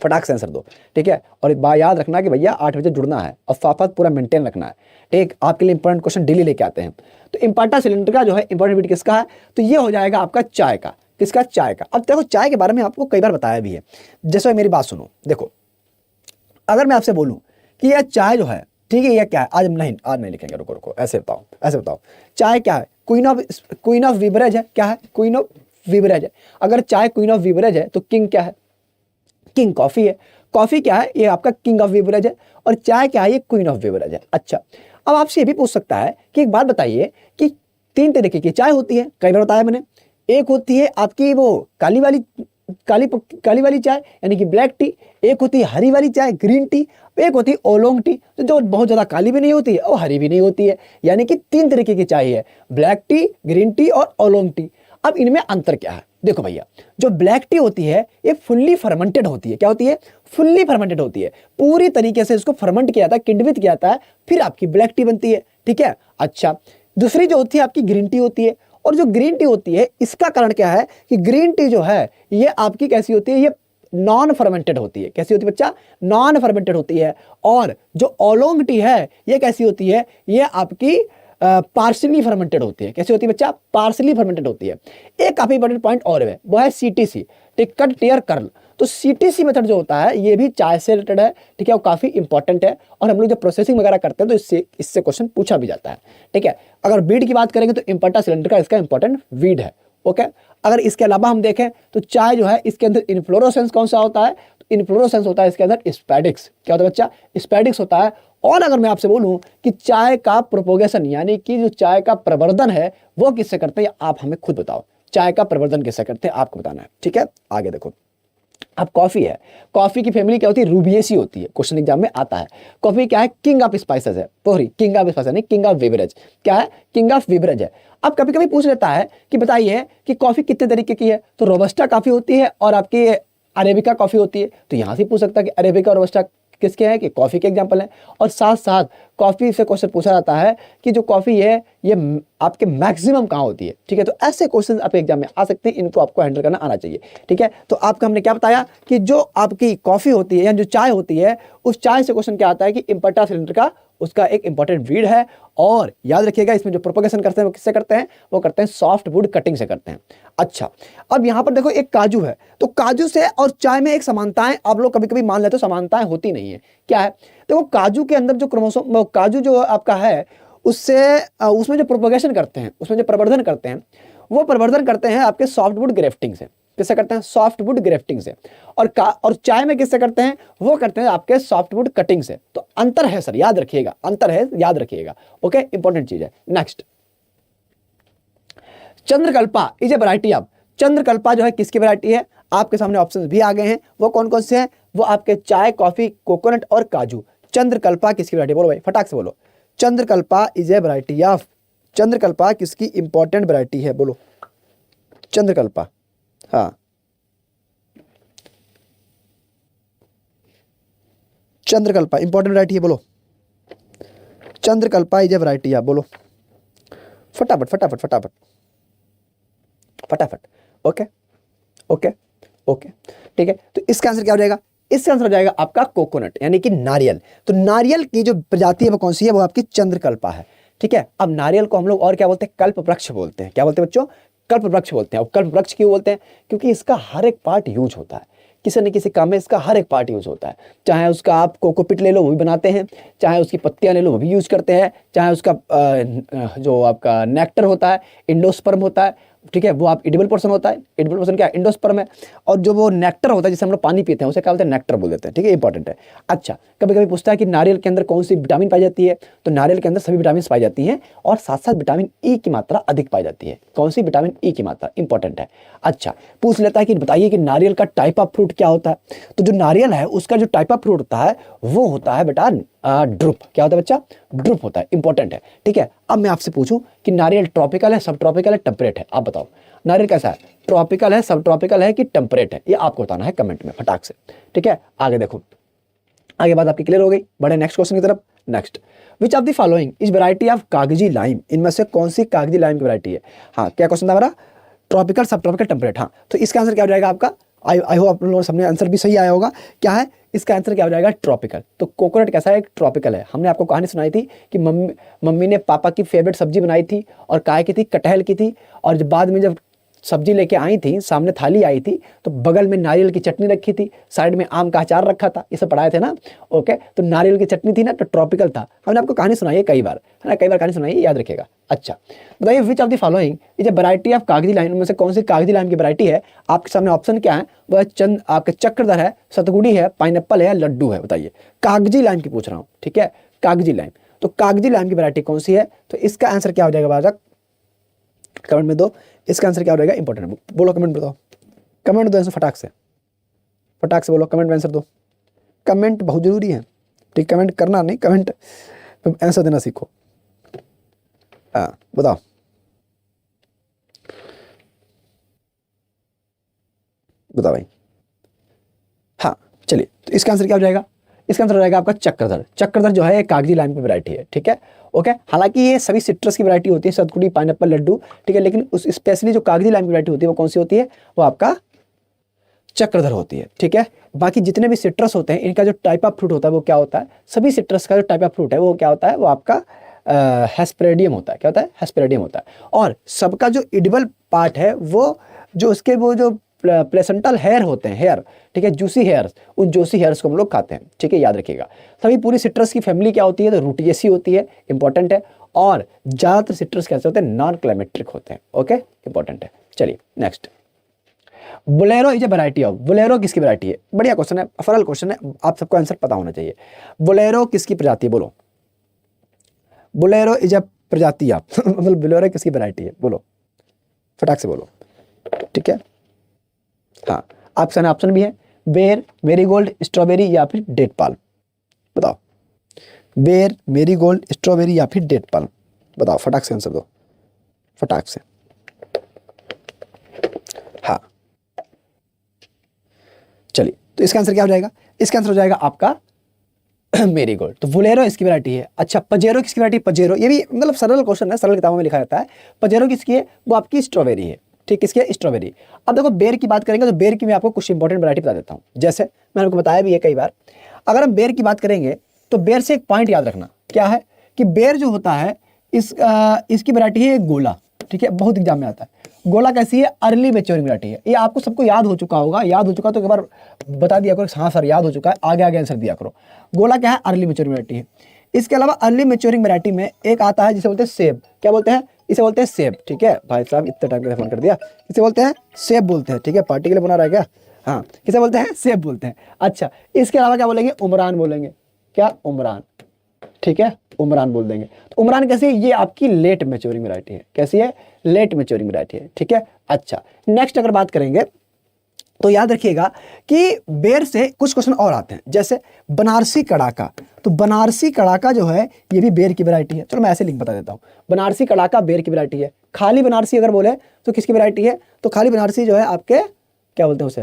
फटाक से आंसर दो। ठीक है, और एक बात याद रखना कि भैया 8 बजे जुड़ना है और फाफत पूरा मेंटेन रखना है। ठीक, आपके लिए इंपॉर्टेंट क्वेश्चन डेली लेके आते हैं। तो इम्पर्टा सिलेंड्रिका जो है इंपॉर्टेंट वीड किसका है? तो ये हो जाएगा आपका चाय का। किसका? चाय का। अब देखो चाय के बारे में आपको कई बार बताया भी है। जैसे मेरी बात सुनो, देखो अगर मैं आपसे बोलूं कि यह चाय जो है, ठीक है, यह क्या है? आज नहीं लिखेंगे, रुको रुको, ऐसे बताओ, ऐसे बताओ। चाय क्या है? क्वीन ऑफ बीवरेज है। क्या है? क्वीन ऑफ बीवरेज है। अगर चाय क्वीन ऑफ बीवरेज है तो किंग क्या है? किंग कॉफी है। कॉफी क्या है? ये आपका किंग ऑफ बीवरेज है। और चाय क्या है? ये क्वीन ऑफ बीवरेज है। अच्छा, अब आपसे ये भी पूछ सकता है कि एक बात बताइए कि 3 तरीके की चाय होती है, कई बार बताया मैंने। एक होती है आपकी वो काली वाली काली वाली चाय यानी कि ब्लैक टी, एक होती है हरी वाली चाय ग्रीन टी, एक होती है ओलोंग टी जो बहुत ज़्यादा काली भी नहीं होती है और हरी भी नहीं होती है। यानी कि 3 तरीके की चाय है, ब्लैक टी, ग्रीन टी और ओलोंग टी। अब इनमें अंतर क्या है? देखो भैया, जो ब्लैक टी होती है ये फुल्ली फर्मेंटेड होती है। क्या होती है? फुल्ली फर्मेंटेड होती है, पूरी तरीके से इसको फर्मेंट किया जाता है, किण्वित किया जाता है, फिर आपकी ब्लैक टी बनती है। ठीक है। अच्छा, दूसरी जो होती है आपकी ग्रीन टी होती है। और जो ग्रीन टी होती है इसका कारण क्या है कि ग्रीन टी जो है ये आपकी कैसी होती है, ये नॉन फर्मेंटेड होती है। कैसी होती है बच्चा? नॉन फर्मेंटेड होती है। और जो ओलोंग टी है ये कैसी होती है? ये आपकी पार्सली फर्मेंटेड होती है। कैसी होती है बच्चा? पार्सली फर्मेंटेड होती है। एक काफी इंपॉर्टेंट पॉइंट और है, वो है सीटीसी, कट टियर कर्ल। तो सीटीसी मेथड जो होता है ये भी चाय से रिलेटेड है। ठीक है, वो काफी इंपॉर्टेंट है और हम लोग जब प्रोसेसिंग वगैरह करते हैं तो इससे क्वेश्चन पूछा भी जाता है। ठीक है। अगर वीड की बात करेंगे तो इम्पर्टा सिलेंडर का इसका इंपॉर्टेंट वीड है। ओके। अगर इसके अलावा हम देखें तो चाय जो है इसके अंदर इन्फ्लोरोसेंस कौन सा होता है? तो इन्फ्लोरोसेंस होता है इसके अंदर स्पैडिक्स। क्या होता है बच्चा? स्पैडिक्स होता है। और अगर मैं आपसे बोलूं कि चाय का प्रोपोगेशन यानी कि जो चाय का प्रवर्धन है वो किससे करते हैं, आप हमें खुद बताओ। चाय का प्रवर्धन किससे करते हैं आपको बताना है। ठीक है, आगे देखो। अब कॉफी है, कॉफी की फैमिली क्या होती है? रूबिएसी होती है। क्वेश्चन एग्जाम में आता है। कॉफी क्या है? किंग ऑफ स्पाइसेस है। किंग ऑफ स्पाइसेस नहीं, किंग ऑफ बेवरेज। क्या है? किंग ऑफ बेवरेज है। अब कभी कभी पूछ लेता है कि बताइए कि कॉफी कितने तरीके की है, तो रोबस्टा कॉफी होती है और आपकी अरेबिका कॉफी होती है। तो यहां से पूछ सकता है कि अरेबिका और रोबस्टा किसके हैं, कि कॉफी के एग्जांपल है। और साथ साथ कॉफी से क्वेश्चन पूछा जाता है कि जो कॉफी है ये आपके मैक्सिमम कहाँ होती है। ठीक है, तो ऐसे क्वेश्चन आपके एग्जाम में आ सकते हैं, इनको आपको हैंडल करना आना चाहिए। ठीक है, तो आपको हमने क्या बताया कि जो आपकी कॉफी होती है या जो चाय होती है उस चाय से क्वेश्चन क्या आता है कि इम्पर्टा सिलेंडर का उसका एक इंपॉर्टेंट वीड है। और याद रखिएगा इसमें जो प्रोपगेशन करते हैं वो किससे करते हैं? वो करते हैं सॉफ्ट वुड कटिंग से करते हैं। अच्छा, अब यहां पर देखो एक काजू है, तो काजू से और चाय में एक समानताएं आप लोग कभी कभी मान लेते हो, समानताएं होती नहीं है। क्या है? देखो काजू के अंदर जो क्रोमोसोम, काजू जो आपका है उसमें जो प्रोपगेशन करते हैं, उसमें जो प्रवर्धन करते हैं वो प्रवर्धन करते हैं आपके सॉफ्टवुड ग्रेफ्टिंग से। किससे करते हैं? सॉफ्टवुड ग्रेफ्टिंग से। और चाय में किससे करते हैं? वो करते हैं आपके सॉफ्टवुड कटिंग से। तो अंतर है सर, याद रखिएगा, अंतर है, याद रखिएगा। ओके, इंपॉर्टेंट चीज है। Next, Chandrakalpa is a variety of. Chandrakalpa जो है किसकी वैरायटी है? आपके सामने ऑप्शंस भी आ गए हैं, वो कौन कौन से हैं? वो आपके चाय, कॉफी, कोकोनट और काजू। चंद्रकल्पा किसकी वैरायटी? बोलो भाई, फटाक से बोलो। चंद्रकल्पा इज ए वैरायटी ऑफ। चंद्रकल्पा किसकी इंपॉर्टेंट वैरायटी है? बोलो चंद्रकल्पा। हाँ, चंद्रकल्पा इंपॉर्टेंट वैरायटी है, बोलो चंद्रकल्पा इज ए वैरायटी है, बोलो फटाफट फटाफट फटाफट फटाफट। ओके ओके ओके, ठीक है। तो इसका आंसर क्या हो जाएगा? इसका आंसर हो जाएगा आपका कोकोनट यानी कि नारियल। तो नारियल की जो प्रजाति है वो कौन सी है? वो आपकी चंद्रकल्पा है। ठीक है। अब नारियल को हम लोग और क्या बोलते हैं? कल्प वृक्ष बोलते हैं। क्या बोलते हैं बच्चों? कल्प वृक्ष बोलते हैं। और कल्प वृक्ष क्यों बोलते हैं? क्योंकि इसका हर एक पार्ट यूज होता है, किसी न किसी काम में इसका हर एक पार्ट यूज होता है। चाहे उसका आप कोकोपीट ले लो वो भी बनाते हैं, चाहे उसकी पत्तियां ले लो वो भी यूज करते हैं, चाहे उसका जो आपका नेक्टर होता है, इंडोस्पर्म होता है, ठीक है, वो आप एडिबल पोर्शन होता है। एडिबल पोर्शन क्या है? इंडोस्पर्म है। और जो वो नेक्टर होता है जिसे हम लोग पानी पीते हैं उसे क्या बोलते हैं? नेक्टर बोल देते हैं। ठीक है, इंपॉर्टेंट है। अच्छा, कभी कभी पूछता है कि नारियल के अंदर कौन सी विटामिन पाई जाती है? तो नारियल के अंदर सभी विटामिन पाई जाती हैं और साथ साथ विटामिन ई की मात्रा अधिक पाई जाती है। कौन सी? विटामिन ई की मात्रा, इंपॉर्टेंट है। अच्छा, पूछ लेता है कि बताइए कि नारियल का टाइप ऑफ फ्रूट क्या होता है? तो जो नारियल है उसका जो टाइप ऑफ फ्रूट होता है वो होता है बेटा ड्रुप। क्या होता है बच्चा? ड्रुप होता है, इंपॉर्टेंट है। ठीक है, अब मैं आपसे पूछूं कि नारियल ट्रॉपिकल है, सब ट्रॉपिकल है, टेम्परेट है? आप बताओ नारियल कैसा है? ट्रॉपिकल है, सब ट्रॉपिकल है कि टेम्परेट है? ये आपको बताना है कमेंट में फटाक से। ठीक है, आगे देखो, आगे बात आपकी क्लियर हो गई। बड़े नेक्स्ट क्वेश्चन की तरफ। Next, which of the following is variety of कागजी लाइम? इनमें से कौन सी कागजी लाइम की वैरायटी है? हाँ, क्या क्वेश्चन था हमारा? ट्रॉपिकल, सब ट्रॉपिकल, टेम्परेट। हाँ, तो इसका आंसर क्या हो जाएगा आपका? आई होप आप लोगों सामने आंसर भी सही आया होगा। क्या है इसका आंसर? क्या हो जाएगा? ट्रॉपिकल। तो कोकोनट कैसा है? ट्रॉपिकल है। हमने आपको कहानी सुनाई थी कि मम्मी ने पापा की फेवरेट सब्जी बनाई थी और काय की थी? कटहल की थी। और जब बाद में जब सब्जी लेके आई थी, सामने थाली आई थी, तो बगल में नारियल की चटनी रखी थी, साइड में आम का अचार रखा था। ये सब पढ़ाए थे ना? ओके, तो नारियल की चटनी थी ना, तो ट्रॉपिकल था। हमने आपको कहानी सुनाई है कई बार, है ना? कई बार कहानी सुनाई है, याद रखिएगा। अच्छा, बताइए which of the following is a variety of कागजी लाइम? में से कौन सी कागजी लाइम की वैरायटी है? आपके सामने ऑप्शन क्या है? वह आपके चक्रधर है, सतगुड़ी है, पाइनएप्पल है, लड्डू है? बताइए, कागजी लाइम की पूछ रहा हूँ। ठीक है, कागजी लाइम। तो कागजी लाइम की वैरायटी कौन सी है? तो इसका आंसर क्या हो जाएगा बालक? कमेंट में दो, इसका आंसर क्या हो जाएगा? इंपॉर्टेंट, बोलो कमेंट में बताओ, कमेंट दो आंसर फटाक से बोलो, कमेंट में आंसर दो। कमेंट बहुत जरूरी है, ठीक, कमेंट करना नहीं, कमेंट आंसर देना सीखो। हाँ बताओ, बताओ भाई। हाँ चलिए, तो इसका आंसर क्या हो जाएगा? इसका आंसर हो जाएगा आपका चक्रधर। चक्रधर जो है एक कागजी लाइम की वैरायटी है, ठीक है, ओके। हालांकि ये सभी सिट्रस की वैरायटी होती है, सतकुड़ी, पाइनएप्पल, लड्डू, ठीक है, लेकिन उस स्पेशली जो कागजी लाइम की वैरायटी होती है वो कौन सी होती है? वो आपका चक्रधर होती है, ठीक है। बाकी जितने भी सिट्रस होते हैं इनका जो टाइप ऑफ फ्रूट होता है वो क्या होता है? सभी सिट्रस का जो टाइप ऑफ फ्रूट है वो क्या होता है? वो आपका हेस्पेरिडियम होता है। क्या होता है? हेस्पेरिडियम होता है। और सबका जो एडिबल पार्ट है वो जो उसके वो जो प्लेसेंटल हेयर होते हैं, हेयर, ठीक है, जूसी हेयर्स, उन जूसी हेयर्स को हम लोग खाते हैं, ठीक है, याद रखिएगा। सभी पूरी सिट्रस की फैमिली क्या होती है? तो रूटिएसी होती है, इंपॉर्टेंट है। और ज़्यादातर सिट्रस कैसे होते हैं? नॉन क्लाइमेट्रिक होते हैं, ओके, इंपॉर्टेंट है। चलिए next, Bolero is a variety of, Bolero किसकी वैरायटी है? बढ़िया क्वेश्चन है, सरल क्वेश्चन है, आप सबको आंसर पता होना चाहिए। बोलेरो किसकी प्रजाति है? बोलो, बोलेरो इज ए प्रजाति ऑफ मतलब बोलेरो किसकी वैरायटी है? बोलो, फटाक से बोलो, ठीक है। हाँ, ऑप्शन भी है, बेर, मेरीगोल्ड, स्ट्रॉबेरी या फिर डेट पाल्म। बताओ, बेर, मेरीगोल्ड, स्ट्रॉबेरी या फिर डेट पाल्म, बताओ, फटाक से आंसर दो, फटाक से। हाँ चलिए, तो इसका आंसर क्या हो जाएगा? इसका आंसर हो जाएगा आपका मेरीगोल्ड। तो बोलेरो इसकी वैरायटी है। अच्छा, पजेरो किसकी वैरायटी? पजेरो, ये भी मतलब सरल क्वेश्चन है, सरल किताबों में लिखा जाता है। पजेरो किसकी है? वो आपकी स्ट्रॉबेरी है, ठीक, किसकी है? स्ट्रॉबेरी। अब देखो, बेर की बात करेंगे तो बेर की मैं आपको कुछ इंपॉर्टेंट वैरायटी बता देता हूँ। जैसे मैंने आपको बताया भी है कई बार, अगर हम बेर की बात करेंगे तो बेर से एक पॉइंट याद रखना, क्या है कि बेर जो होता है इसकी वैरायटी है गोला, ठीक है, बहुत एग्जाम में आता है। गोला कैसी है? अर्ली मैच्योरिंग वैरायटी है। ये आपको सबको याद हो चुका होगा, याद हो चुका तो एक बार बता दिया करो, हाँ सर याद हो चुका है, आगे आगे आंसर दिया करो। गोला क्या है? अर्ली मैच्योरिंग वैरायटी है। इसके अलावा अर्ली मैच्योरिंग वैरायटी में एक आता है जिसे बोलते हैं सेब। क्या बोलते हैं? इसे बोलते हैं सेब, ठीक है। भाई साहब इतने टाइम के फोन कर दिया। इसे बोलते हैं सेब बोलते हैं, ठीक है, पार्टी के लिए बना रहा है क्या? हाँ, किसे बोलते हैं? सेब बोलते हैं। अच्छा, इसके अलावा क्या बोलेंगे? उमरान बोलेंगे। क्या? उमरान, ठीक है, उमरान बोल देंगे। तो उमरान कैसी है? ये आपकी लेट मैच्योरिंग वैरायटी है। कैसी है? लेट मैच्योरिंग वैरायटी है, ठीक है। अच्छा, नेक्स्ट अगर बात करेंगे तो याद रखिएगा कि बेर से कुछ क्वेश्चन और आते हैं, जैसे बनारसी कड़ाका। तो बनारसी कड़ाका जो है ये भी बेर की वैरायटी है। चलो मैं ऐसे लिंक बता देता हूँ, बनारसी कड़ाका बेर की वैरायटी है। खाली बनारसी अगर बोले तो किसकी वैरायटी है? तो खाली बनारसी जो है आपके क्या बोलते हैं उसे,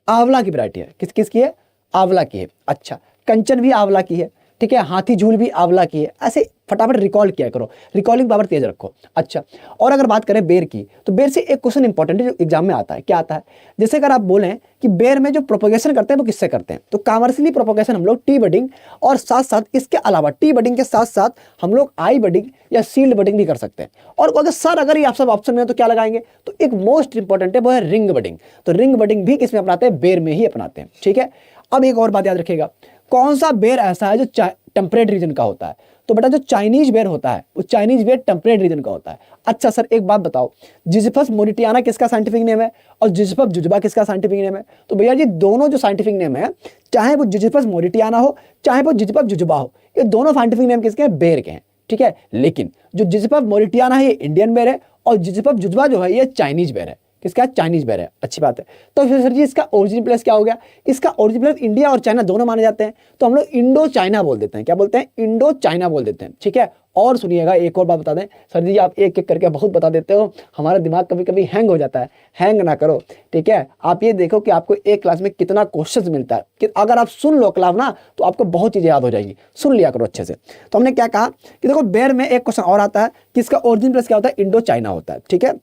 आंवला की वैरायटी है। किसकी है? आंवला की है। अच्छा, कंचन भी आंवला की है, ठीक है, हाथी झूल भी आंवला की है। ऐसे फटाफट रिकॉल किया करो, रिकॉलिंग पावर तेज रखो। अच्छा, और अगर बात करें बेर की, तो बेर से एक क्वेश्चन इंपॉर्टेंट है जो एग्जाम में आता है। क्या आता है? जैसे अगर आप बोलें कि बेर में जो प्रोपोगेशन करते हैं वो किससे करते हैं, तो कमर्शियली प्रोपोगेशन हम लोग टी बडिंग और साथ साथ इसके अलावा टी बडिंग के साथ साथ हम लोग आई बडिंग या सील्ड बडिंग भी कर सकते हैं। और अगर सर अगर ये आप सब ऑप्शन में है तो क्या लगाएंगे? तो एक मोस्ट इंपॉर्टेंट है वो है रिंग बडिंग। तो रिंग बडिंग भी किसमें अपनाते हैं? बेर में ही अपनाते हैं, ठीक है। अब एक और बात याद रखिएगा, कौन सा बेर ऐसा है जो टेम्परेट रीजन का होता है? तो बेटा जो चाइनीज बेर होता है वो चाइनीज बेर टेम्परेट रीजन का होता है। अच्छा सर एक बात बताओ, जिजिफस मोरिटियाना किसका साइंटिफिक नेम है और जिजिफस जुजुबा किसका साइंटिफिक नेम है? तो भैया जी दोनों जो साइंटिफिक नेम है, चाहे वो जिजिफस मोरिटियाना हो चाहे वो जिजिफस जुजुबा हो, ये दोनों साइंटिफिक नेम किसके हैं? बेर के हैं, ठीक है। लेकिन जो जिजिफस मोरिटियाना है ये इंडियन बेर है और जिजिफस जुजुबा जो है ये चाइनीज बेर है। किसका? चाइनीज बेर है। अच्छी बात है। तो फिर सर जी इसका ओरिजिन प्लेस क्या हो गया? इसका ओरिजिन प्लेस इंडिया और चाइना दोनों माने जाते हैं, तो हम लोग इंडो चाइना बोल देते हैं। क्या बोलते हैं? इंडो चाइना बोल देते हैं, ठीक है। और सुनिएगा एक और बात बता दें, सर जी आप एक एक करके बहुत बता देते हो, हमारा दिमाग कभी कभी हैंग हो जाता है, हैंग ना करो, ठीक है। आप ये देखो कि आपको एक क्लास में कितना क्वेश्चन मिलता है, कि अगर आप सुन लो क्लास ना तो आपको बहुत चीज़ें याद हो जाएगी, सुन लिया करो अच्छे से। तो हमने क्या कहा कि देखो बेर में एक क्वेश्चन और आता है कि इसका ओरिजिन प्लेस क्या होता है? इंडो चाइना होता है, ठीक है।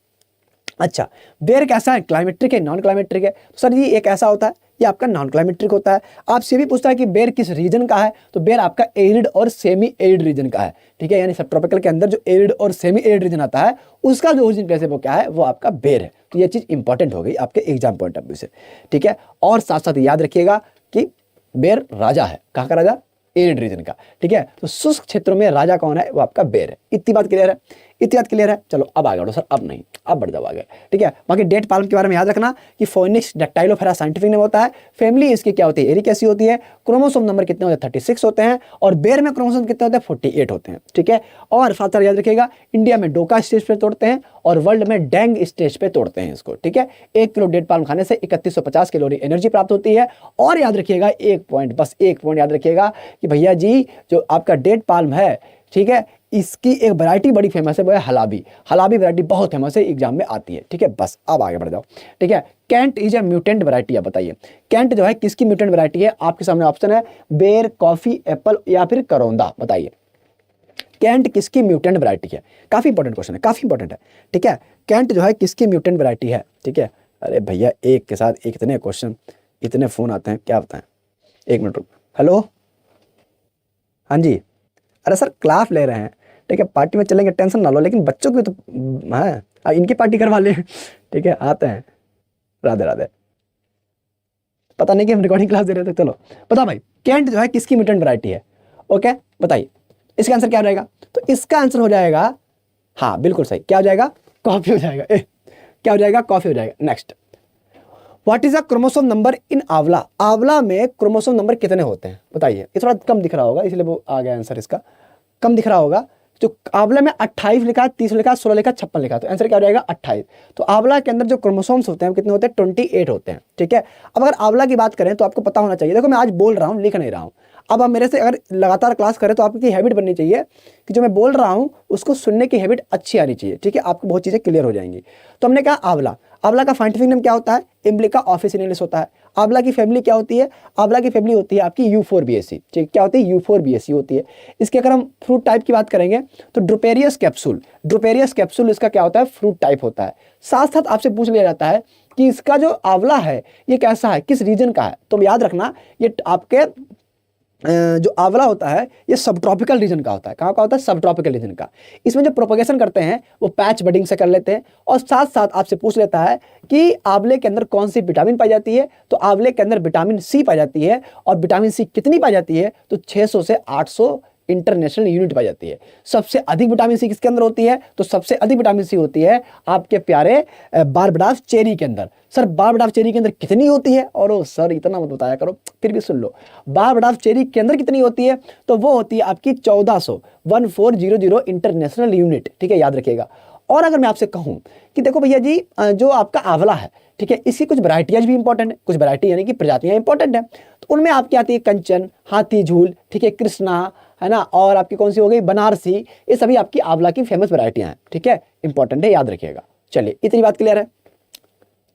अच्छा, बेर कैसा है? क्लाइमेट्रिक है, नॉन क्लाइमेट्रिक है? तो सर जी एक ऐसा होता है, ये आपका नॉन क्लाइमेट्रिक होता है। आपसे भी पूछता है कि बेर किस रीजन का है, तो बेर आपका एरिड और सेमी एरिड रीजन का है, ठीक है। यानी सब ट्रॉपिकल के अंदर जो एरिड और सेमी एरिड रीजन आता है उसका जो ओरिजिन प्लेस है वो क्या है? वो आपका बेर है। तो ये चीज़ इंपॉर्टेंट हो गई आपके एग्जाम पॉइंट ऑफ व्यू से, ठीक है। और साथ साथ याद रखिएगा कि बेर राजा है, कहाँ का राजा? एरिड रीजन का, ठीक है। तो शुष्क क्षेत्रों में राजा कौन है? वो आपका बेर है। इतनी बात क्लियर है? इतनी बात क्लियर है। चलो अब आगे बढ़ो सर, अब नहीं, अब बढ़ जाओ आगे, ठीक है। बाकी डेट पाल्म के बारे में याद रखना कि फोइनिक्स डैक्टाइलोफेरा साइंटिफिक नेम होता है, फैमिली इसकी क्या होती है, एरिकेसी होती है, क्रोमोसोम नंबर कितने होते हैं 36 होते हैं, और बेर में क्रोमोसोम कितने होते हैं 48 होते हैं, ठीक है। और साथ साथ याद रखिएगा इंडिया में डोका स्टेज पे तोड़ते हैं और वर्ल्ड में डेंग स्टेज पे तोड़ते हैं इसको, ठीक है। 1 किलो डेट पाल्म खाने से 3150 कैलोरी एनर्जी प्राप्त होती है। और याद रखिएगा एक पॉइंट, बस एक पॉइंट याद रखिएगा कि भैया जी जो आपका डेट पाल्म है, ठीक है, इसकी एक वैरायटी बड़ी फेमस है, वो है हलाबी। हलाबी वैरायटी बहुत फेमस है, एग्जाम में आती है, ठीक है। बस अब आगे बढ़ जाओ, ठीक है। Kent is a mutant variety है, बताइए कैंट जो है किसकी म्यूटेंट वैरायटी है। आपके सामने ऑप्शन है बेर, कॉफी, एप्पल या फिर करौंदा, बताइए कैंट किसकी म्यूटेंट वैरायटी है। काफी इंपॉर्टेंट क्वेश्चन है, काफी इंपॉर्टेंट है, ठीक है। कैंट जो है किसकी म्यूटेंट वैरायटी है, ठीक है। अरे भैया एक के साथ एक इतने क्वेश्चन, इतने फोन आते हैं, क्या बताएं। एक मिनट रुक, हेलो, हाँ जी, अरे सर क्लास ले रहे हैं, ठीक है, पार्टी में चलेंगे, टेंशन ना लो, लेकिन बच्चों की तो है, इनकी पार्टी करवा ले, ठीक है, आते हैं। राधे राधे। पता नहीं कि हम रिकॉर्डिंग क्लास दे रहे थे। चलो बताओ भाई कैंट जो है किसकी म्यूटेंट वैरायटी है, ओके बताइए इसका आंसर क्या हो जाएगा। तो इसका आंसर हो जाएगा, हाँ बिल्कुल सही, क्या हो जाएगा, कॉफी हो जाएगा। क्या हो जाएगा, कॉफी हो जाएगा। Next, what is the chromosome number in आंवला। आंवला में क्रोमोसोम नंबर कितने होते हैं, बताइए। ये थोड़ा कम दिख रहा होगा इसलिए वो आ गया आंसर, इसका कम दिख रहा होगा। जो आंवला में 28 लिखा है, 30 लिखा है, 16 लिखा है, 56 लिखा है, तो आंसर क्या हो जाएगा 28। तो आंवला के अंदर जो क्रोमोसोम्स होते हैं कितने होते हैं 28 होते हैं, ठीक है। अब अगर आंवला की बात करें तो आपको पता होना चाहिए, देखो मैं आज बोल रहा हूँ लिख नहीं रहा हूँ। अब आप मेरे से अगर लगातार क्लास करें तो आपकी हैबिट बननी चाहिए कि जो मैं बोल रहा हूँ उसको सुनने की हैबिट अच्छी आनी चाहिए, ठीक है। आपको बहुत चीज़ें क्लियर हो जाएंगी। तो हमने कहा आंवला, आंवला का साइंटिफिक नेम क्या होता है, इम्ब्लिका ऑफिसिनालिस होता है। आंवला की फैमिली क्या होती है, आंवला की फैमिली होती है आपकी यूफोरबिएसी, ठीक, क्या होती है यूफोरबिएसी होती है। इसके अगर हम फ्रूट टाइप की बात करेंगे तो ड्रोपेरियस कैप्सूल, ड्रोपेरियस कैप्सूल इसका क्या होता है, फ्रूट टाइप होता है। साथ साथ आपसे पूछ लिया जाता है कि इसका जो आंवला है ये कैसा है, किस रीजन का है। तो याद रखना ये आपके जो आंवला होता है ये सब ट्रॉपिकल रीजन का होता है। कहाँ का होता है, सब ट्रॉपिकल रीजन का। इसमें जो प्रोपगेशन करते हैं वो पैच बडिंग से कर लेते हैं। और साथ साथ आपसे पूछ लेता है कि आंवले के अंदर कौन सी विटामिन पाई जाती है, तो आंवले के अंदर विटामिन सी पाई जाती है। और विटामिन सी कितनी पाई जाती है, तो 600 से 800 इंटरनेशनल यूनिट पाई जाती है। सबसे अधिक विटामिन सी किसके अंदर होती है, तो सबसे अधिक विटामिन सी होती है आपके प्यारे बारबडास चेरी के अंदर। सर बारबडास चेरी के अंदर कितनी होती है, और ओ सर इतना मत बताया करो, फिर भी सुन लो। बारबडास चेरी के अंदर कितनी होती है, तो वो होती है आपकी 1400 इंटरनेशनल यूनिट, ठीक है, याद रखिएगा। और अगर मैं आपसे कहूं कि देखो भैया जी जो आपका आंवला है, ठीक है, इसकी कुछ वैरायटियां भी इंपॉर्टेंट है, कुछ वैरायटी यानी कि प्रजातियां इंपॉर्टेंट है। तो उनमें आपकी आती है कंचन, हाथी झूल, ठीक है, कृष्णा, है ना, और आपकी कौन सी हो गई बनारसी। ये सभी आपकी आंवला की फेमस वैरायटियां हैं, ठीक है, इंपॉर्टेंट है, याद रखिएगा। चलिए इतनी बात क्लियर है,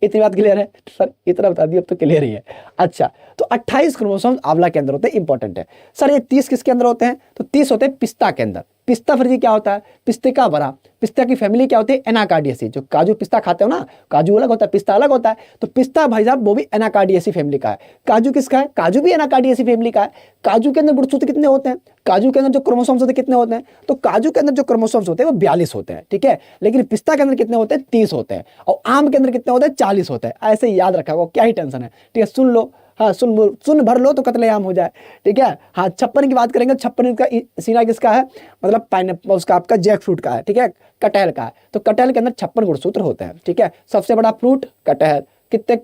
इतनी बात क्लियर है सर, इतना बता दिया अब तो क्लियर ही है। अच्छा, तो 28 क्रोमोसोम आंवला के अंदर होते हैं, इंपॉर्टेंट है। सर ये 30 किसके अंदर होते हैं, तो 30 होते हैं पिस्ता के अंदर। पिस्ता फिर ये क्या होता है, पिस्ते का बड़ा। पिस्ता की फैमिली क्या होती है, एनाकार्डियेसी। जो काजू पिस्ता खाते हो ना, काजू अलग होता है, पिस्ता अलग होता है। तो पिस्ता भाई साहब वो भी एनाकार्डियेसी फैमिली का है। काजू किसका है, काजू भी एनाकार्डियेसी फैमिली का है। काजू के अंदर गुणसूत्र कितने होते हैं, काजू के अंदर जो क्रोमोसोम्स होते हैं कितने होते हैं, तो काजू के अंदर जो क्रोमोसोम्स होते हैं वो 42 होते हैं, ठीक है। लेकिन पिस्ता के अंदर कितने होते हैं, 30 होते हैं। और आम के अंदर कितने होते हैं, 40 होते हैं। ऐसे याद रखा होगा, क्या ही टेंशन है, ठीक है। सुन लो, हाँ सुन भर लो तो कत्लेआम हो जाए, ठीक है। हाँ 56 की बात करेंगे, 56 का सीना किसका है, मतलब पाइनएप्पल, उसका आपका जैक फ्रूट का है, ठीक है, कटहल का है। तो कटहल के अंदर 56 गुणसूत्र होते हैं, ठीक है। सबसे बड़ा फ्रूट कटहल, कितने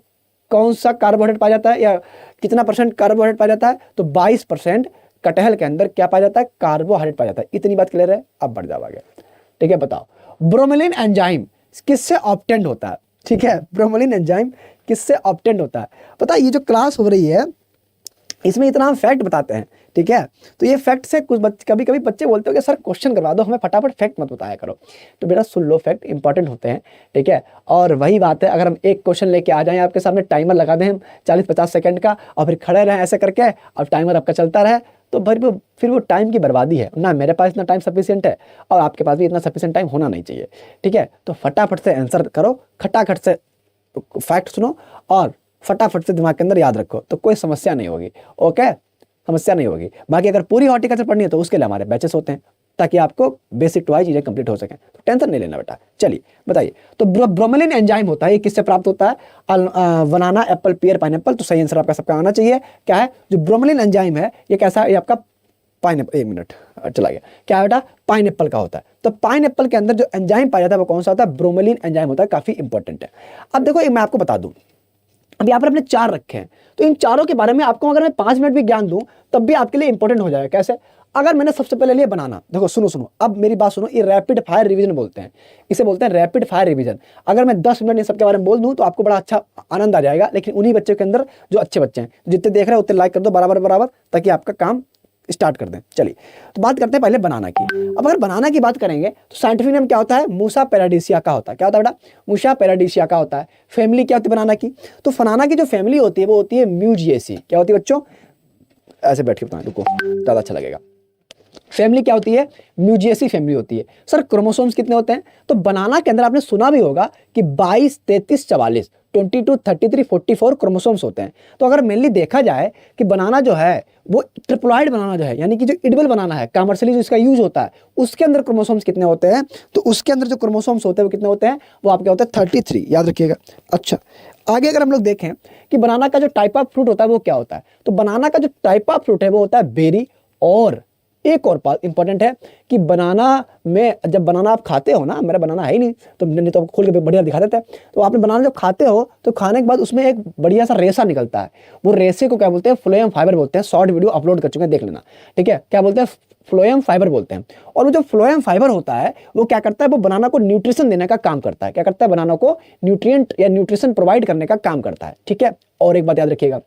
कौन सा कार्बोहाइड्रेट पाया जाता है, या कितना % कार्बोहाइड्रेट पाया जाता है, तो 22% कटहल के अंदर क्या पाया जाता है, कार्बोहाइड्रेट पाया जाता है। इतनी बात क्लियर है, अब बढ़ जाओ आगे, ठीक है। बताओ ब्रोमेलिन एंजाइम किससे ऑब्टेंड होता है, ठीक है। ब्रोमेलिन एंजाइम किससे ऑब्टेंड होता है, पता है। ये जो क्लास हो रही है इसमें इतना हम फैक्ट बताते हैं, ठीक है। तो ये फैक्ट से कुछ कभी कभी बच्चे बोलते हो कि सर क्वेश्चन करवा दो, हमें फटाफट फैक्ट मत बताया करो। तो बेटा सुन लो, फैक्ट इंपॉर्टेंट होते हैं, ठीक है। और वही बात है, अगर हम एक क्वेश्चन लेके आ जाएं आपके सामने, टाइमर लगा दें हम 40-50 सेकंड का, और फिर खड़े रहें ऐसे करके, और टाइमर आपका चलता रहे, तो फिर वो टाइम की बर्बादी है ना। मेरे पास इतना टाइम सफिशिएंट है और आपके पास भी इतना सफिशिएंट टाइम होना नहीं चाहिए, ठीक है। तो फटाफट से आंसर करो, खटाखट से फैक्ट सुनो और फटाफट से दिमाग के अंदर याद रखो, तो कोई समस्या नहीं होगी, ओके, समस्या नहीं होगी। बाकी अगर पूरी हॉर्टिकल्चर पढ़नी है तो उसके लिए हमारे बैचेस होते हैं, ताकि आपको बेसिक टू हाई चीज़ें कंप्लीट हो सकें, तो टेंशन नहीं लेना बेटा। चलिए बताइए, तो ब्रोमेलिन एंजाइम होता है, ये किससे प्राप्त होता है, बनाना, एप्पल, पियर, पाइनएप्पल। तो सही आंसर आपका सबका आना चाहिए, क्या है, जो ब्रोमेलिन एंजाइम है ये कैसा है, ये आपका पाइनएप्पल, एक मिनट चला गया, क्या है बेटा, पाइनएप्पल का होता है। तो पाइनएप्पल के अंदर जो एंजाइम पाया जाता है वो कौन सा होता है, ब्रोमेलिन एंजाइम होता है, काफी इंपॉर्टेंट है। अब देखो मैं आपको बता दूं, अब यहाँ पर अपने 4 रखे हैं, तो इन चारों के बारे में आपको अगर मैं 5 मिनट भी ज्ञान दूं तब भी आपके लिए इंपॉर्टेंट हो जाएगा। कैसे, अगर मैंने सबसे पहले लिया बनाना, देखो सुनो अब मेरी बात सुनो, ये रैपिड फायर रिवीजन बोलते हैं, इसे बोलते हैं रैपिड फायर रिवीजन। अगर मैं 10 मिनट इन सबके बारे में बोल दूं तो आपको बड़ा अच्छा आनंद आ जाएगा, लेकिन उन्हीं बच्चों के अंदर जो अच्छे बच्चे हैं, जितने देख रहे हैं उतने लाइक कर दो बराबर, ताकि आपका काम स्टार्ट कर दें। चलिए तो बात करते हैं पहले बनाना की। अब अगर बनाना की बात करेंगे तो साइंटिफिक नेम क्या होता है, मूसा पैराडीसिया का होता है। क्या होता है बेटा, मूसा पैराडीसिया का होता है। फैमिली क्या होती है बनाना की, तो बनाना की जो फैमिली होती है वो होती है म्यूजिएसी। क्या होती है बच्चों, ऐसे बैठ के बताएं, रुको ज़्यादा अच्छा लगेगा। फैमिली क्या होती है, म्यूजिएसी फैमिली होती है। सर क्रोमोसोम्स कितने होते हैं, तो बनाना के अंदर आपने सुना भी होगा कि 22, 33, 44, 22, 33, 44 क्रोमोसोम्स होते हैं। तो अगर मेनली देखा जाए कि बनाना जो है वो ट्रिप्लॉइड बनाना जो है, यानी कि जो एडिबल बनाना है, कमर्शियली जो इसका यूज होता है, उसके अंदर क्रोमोसोम्स कितने होते हैं, तो उसके अंदर जो क्रोमोसोम्स होते हैं वो कितने होते हैं, वो आपके होते हैं 33, याद रखिएगा। अच्छा आगे अगर हम लोग देखें कि बनाना का जो टाइप ऑफ फ्रूट होता है वो क्या होता है, तो बनाना का जो टाइप ऑफ फ्रूट है वो होता है बेरी। और एक और बात इंपॉर्टेंट है कि बनाना में जब बनाना आप खाते हो ना, मेरा बनाना है ही नहीं तो नहीं तो खोल के बढ़िया दिखा देते हैं, तो आपने बनाना जब खाते हो तो खाने के बाद उसमें एक बढ़िया सा रेसा निकलता है, वो रेसे को क्या बोलते हैं, फ्लोएम फाइबर बोलते हैं। शॉर्ट वीडियो अपलोड कर चुके हैं, देख लेना, ठीक है। क्या बोलते हैं, फ्लोएम फाइबर बोलते हैं। और वो जो फ्लोएम फाइबर होता है वो क्या करता है, वो बनाना को न्यूट्रिशन देने का काम करता है। क्या करता है, बनाना को न्यूट्रिएंट या न्यूट्रिशन प्रोवाइड करने का काम करता है, ठीक है। और एक बात याद रखिएगा,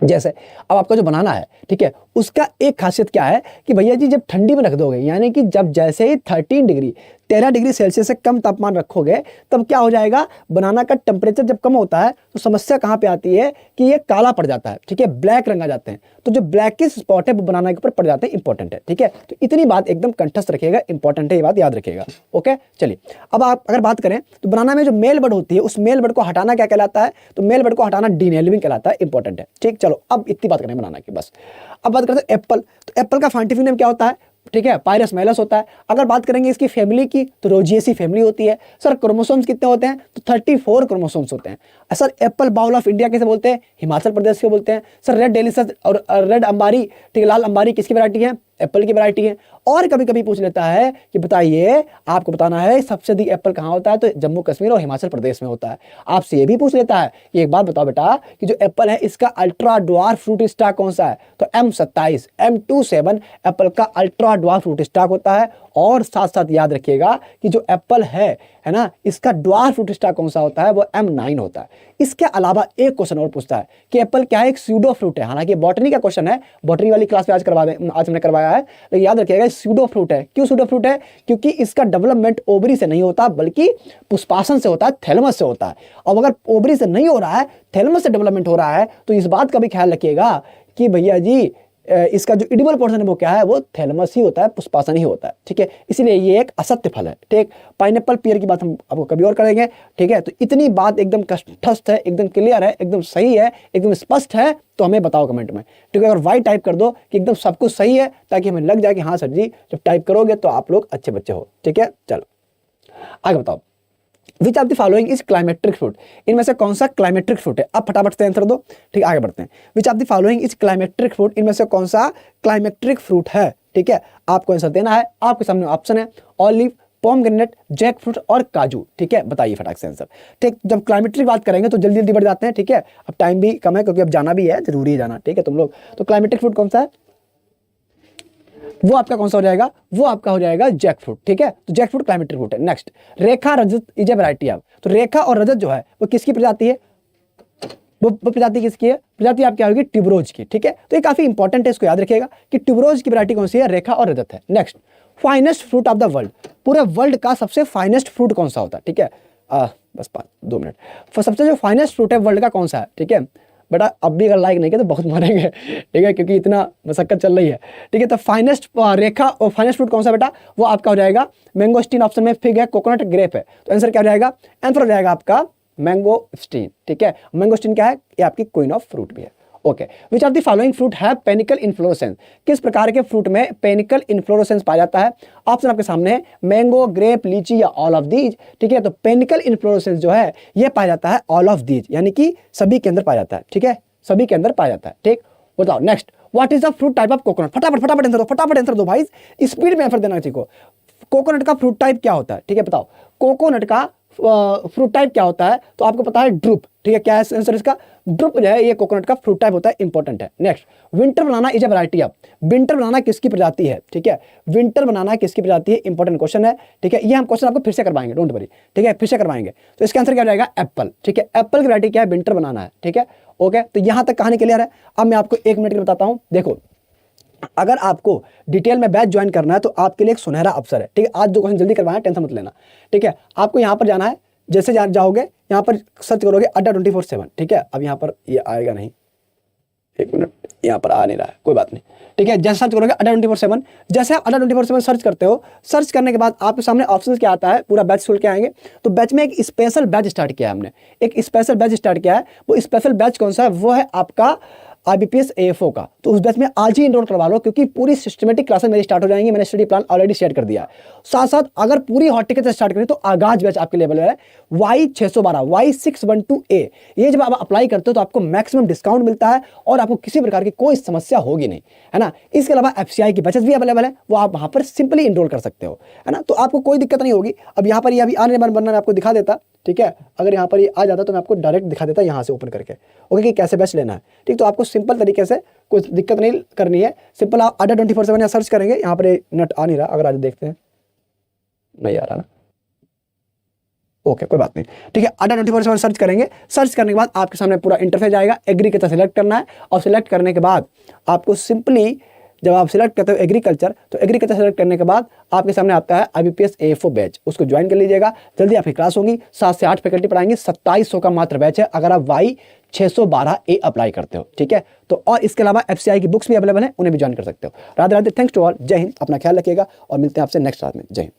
जैसे अब आपका जो बनाना है, ठीक है, उसका एक खासियत क्या है कि भैया जी जब ठंडी में रख दोगे, यानी कि जब जैसे ही 13 डिग्री सेल्सियस से कम तापमान रखोगे तब क्या हो जाएगा, बनाना का टेम्परेचर जब कम होता है तो समस्या कहाँ पे आती है कि ये काला पड़ जाता है, ठीक है, ब्लैक रंग आ जाते हैं। तो जो ब्लैकिश स्पॉट है वो बनाना के ऊपर पड़ जाते हैं, इंपॉर्टेंट है, ठीक है। तो इतनी बात एकदम कंठस्थ रखिएगा, इंपॉर्टेंट है, ये बात याद रखिएगा। ओके चलिए, अब आप अगर बात करें तो बनाना में जो मेल बड होती है उस मेल बड को हटाना क्या कहलाता है, तो मेल बड को हटाना डीनेलविंग कहलाता है, इंपॉर्टेंट है, ठीक। चलो अब इतनी बात करें बनाना की, बस। अब बात करते हैं एप्पल, तो एप्पल का साइंटिफिक नेम क्या होता है, ठीक है, पायरस मेलस होता है। अगर बात करेंगे इसकी फैमिली की तो रोजिएसी फैमिली होती है। सर क्रोमोसोम्स कितने होते हैं, तो 34 क्रोमोसोम्स होते हैं। Sir apple bowl of India कैसे बोलते हैं, हिमाचल प्रदेश के बोलते हैं। सर रेड डेलिशियस और रेड अंबारी, ठीक है, लाल अंबारी किसकी वैरायटी है, एप्पल की वैरायटी है। और कभी कभी पूछ लेता है कि बताइए आपको बताना है सबसे अधिक एप्पल कहाँ होता है, तो जम्मू कश्मीर और हिमाचल प्रदेश में होता है। आपसे ये भी पूछ लेता है कि एक बात बताओ बेटा कि जो एप्पल है इसका अल्ट्रा ड्वार्फ फ्रूट स्टॉक कौन सा है, तो M27 M27 एप्पल का अल्ट्रा ड्वार्फ फ्रूट स्टॉक होता है। और साथ साथ याद रखिएगा कि जो एप्पल है ना, इसका ड्वार्फ फ्रूट स्टॉक कौन सा होता है, वो M9 होता है। इसके अलावा एक क्वेश्चन और पूछता है कि एप्पल क्या है, एक स्यूडो फ्रूट है। हालांकि बॉटनी का क्वेश्चन है, बॉटनी वाली क्लास में आज हमने करवाया है, तो याद रखिएगा स्यूडो फ्रूट है। क्यों स्यूडो फ्रूट है, क्योंकि इसका डेवलपमेंट ओवरी से नहीं होता बल्कि पुष्पासन से होता है, थैलेमस से होता है। अब अगर ओवरी से नहीं हो रहा है, थैलेमस से डेवलपमेंट हो रहा है, तो इस बात का भी ख्याल रखिएगा कि भैया जी इसका जो एडिबल पोर्शन है वो क्या है, वो थैलेमस ही होता है, पुष्पासन ही होता है, ठीक है। इसीलिए ये एक असत्य फल है, ठीक। पाइनएप्पल पियर की बात हम आपको कभी और करेंगे, ठीक है। तो इतनी बात एकदम कंठस्थ है, एकदम क्लियर है, एकदम सही है, एकदम स्पष्ट है, तो हमें बताओ कमेंट में, ठीक है। और वाई टाइप कर दो कि एकदम सब कुछ सही है, ताकि हमें लग जाए कि हाँ सर जी जब टाइप करोगे तो आप लोग अच्छे बच्चे हो, ठीक है। चलो आगे बताओ, which of the following is climacteric fruit, इनमें से कौन सा क्लाइमेट्रिक फ्रूट है। अब फटाफट से आंसर दो, ठीक, आगे बढ़ते हैं। Which of the following is climacteric fruit, इनमें से कौन सा क्लाइमेट्रिक फ्रूट है, ठीक है। आपको आंसर देना है, आपके सामने ऑप्शन है ऑलिव, पोमग्रेनेट, जैक फ्रूट और काजू, ठीक है। बताइए फटाक से आंसर, ठीक। जब क्लाइमेट्रिक बात करेंगे तो जल्दी जल्दी बढ़ जाते हैं, ठीक है। अब टाइम भी कम है क्योंकि अब जाना भी है, जरूरी है जाना, ठीक है तुम लोग। तो क्लाइमेट्रिक फ्रूट कौन सा है, वो आपका कौन सा हो जाएगा, वो आपका हो जाएगा जैक फ्रूट, ठीक है। तो जैक फ्रूट क्लाइमेट्रिक फ्रूट है। Next, Rekha Rajat is a variety of, तो रेखा और रजत जो है वो किसकी प्रजाति है, वो प्रजाति किसकी है, प्रजाति आपकी होगी ट्यूबरोज की, ठीक है। तो ये काफी इंपॉर्टेंट है, इसको याद रखिएगा कि ट्यूबरोज की वैरायटी कौन सी है, रेखा और रजत है। Next, finest fruit of the world, पूरे वर्ल्ड का सबसे फाइनेस्ट फ्रूट कौन सा होता है, ठीक है। बस 2 मिनट, सबसे जो फाइनेस्ट फ्रूट है वर्ल्ड का कौन सा है, ठीक है बेटा। अब भी अगर लाइक नहीं किया तो बहुत मारेंगे, ठीक है, क्योंकि इतना मशक्कत चल रही है, ठीक है। तो फाइनेस्ट रेखा और फाइनेस्ट फ्रूट कौन सा बेटा, वो आपका हो जाएगा मैंगोस्टीन। ऑप्शन में फिग है, कोकोनट, ग्रेप है, तो आंसर क्या हो जाएगा, आंसर हो जाएगा आपका मैंगोस्टीन, ठीक है। मैंगोस्टीन क्या है, ये आपकी क्वीन ऑफ फ्रूट भी है। Okay, which of the following fruit है पेनिकल इन्फ्लोरेसेंस, किस प्रकार के फ्रूट में पेनिकल इन्फ्लोरेसेंस पाया जाता है। ऑप्शन आपके सामने है मैंगो, ग्रेप, लीची या ऑल ऑफ दीज, ठीक है। तो पेनिकल इन्फ्लोरेसेंस जो है ये पाया जाता है ऑल ऑफ दीज, यानी कि सभी के अंदर पाया जाता है, ठीक है, सभी के अंदर पाया जाता है, ठीक। बताओ next, what is the fruit type of coconut? फटाफट फटाफट आंसर दो, फटाफट आंसर दो भाई, स्पीड में आंसर देना चाहिए। कोकोनट का फ्रूट टाइप क्या होता है? ठीक है, बताओ कोकोनट का फ्रूट टाइप क्या होता है? तो आपको पता है ड्रुप। ठीक है, क्या है आंसर इसका? ड्रुप जो है ये कोकोनट का फ्रूट टाइप होता है, इंपॉर्टेंट है। Next, winter banana is a variety of. Winter banana किसकी प्रजाति है? ठीक है, विंटर बनाना किसकी प्रजाति है? इंपॉर्टेंट क्वेश्चन है। ठीक है, ये हम क्वेश्चन आपको फिर से करवाएंगे, डोंट वरी। ठीक है, फिर से करवाएंगे। तो इसका आंसर क्या जाएगा? एप्पल। ठीक है, एप्पल की वैरायटी क्या है? विंटर बनाना है। ठीक है, ओके, तो यहां तक कहानी क्लियर है। अब मैं आपको 1 मिनट के लिए बताता हूं। देखो, अगर आपको डिटेल में बैच ज्वाइन करना है तो आपके लिए एक सुनहरा अवसर है। ठीक है, आज जो क्वेश्चन जल्दी करवाना है, टेंशन मत लेना। ठीक है, आपको यहाँ पर जाना है, जैसे जाओगे यहाँ पर सर्च करोगे अड्डा 24/7। ठीक है, अब यहाँ पर ये आएगा नहीं, 1 मिनट, यहाँ पर आ नहीं रहा है, कोई बात नहीं। ठीक है, जैसे सर्च करोगे अड्डा 24/7, जैसे आप अड्डा 24/7 सर्च करते हो, सर्च करने के बाद आपके सामने ऑप्शंस क्या आता है, पूरा बैच खोल के आएंगे। तो बैच में एक स्पेशल बैच स्टार्ट किया है हमने, एक स्पेशल बैच स्टार्ट किया है। वो स्पेशल बैच कौन सा है? वो है आपका IBPS AFO का। तो उस बैच में आज ही इनरोल करवा लो, क्योंकि पूरी सिस्टमेटिक क्लासेस मेरी स्टार्ट हो जाएंगी। मैंने स्टडी प्लान ऑलरेडी शेयर कर दिया है। साथ साथ अगर पूरी हॉट टिकट से स्टार्ट करें तो आगाज बैच आपके लेवल है Y612 Y612A। ये जब आप अप्लाई करते हो तो आपको मैक्सिमम डिस्काउंट मिलता है और आपको किसी प्रकार की कोई समस्या होगी नहीं, है ना। इसके अलावा FCI की बैचेस भी अवेलेबल है, वो आप वहां पर सिंपली इनरोल कर सकते हो, है ना। तो आपको कोई दिक्कत नहीं होगी। अब यहाँ पर ये अभी आने बनना मैं आपको दिखा देता। ठीक है, अगर यहाँ पर ये आ जाता तो मैं आपको डायरेक्ट दिखा देता यहाँ से ओपन करके, ओके, कि कैसे बैच लेना है। ठीक, तो आपको सिंपल तरीके से कुछ दिक्कत नहीं करनी है। सिंपल आप अड्डा 24/7 यहाँ सर्च करेंगे। यहाँ पर नेट आ नहीं रहा, अगर आज देखते हैं, नहीं आ रहा ना, ओके, कोई बात नहीं। ठीक है, अड्डा 24/7 सर्च करेंगे। सर्च करने के बाद आपके सामने पूरा इंटरफेस आएगा। एग्रीकल्चर सेलेक्ट करना है और सिलेक्ट करने के बाद आपको सिंपली, जब आप सिलेक्ट करते हो एग्रीकल्चर, तो एग्रीकल्चर सेलेक्ट करने के बाद आपके सामने आता है IBPS AFO बैच, उसको ज्वाइन कर लीजिएगा। जल्दी आपकी क्लास होगी, 7 से 8 फैकल्टी पढ़ाएंगे। 2700 का मात्र बैच है अगर आप Y612A अप्लाई करते हो। ठीक है, तो और इसके अलावा FCI की बुक्स भी अवेलेबल है, उन्हें भी ज्वाइन कर सकते हो। Radhe Radhe, thanks to all, जय हिंद, अपना ख्याल रखिएगा और मिलते हैं आपसे नेक्स्ट क्लास में। जय हिंद।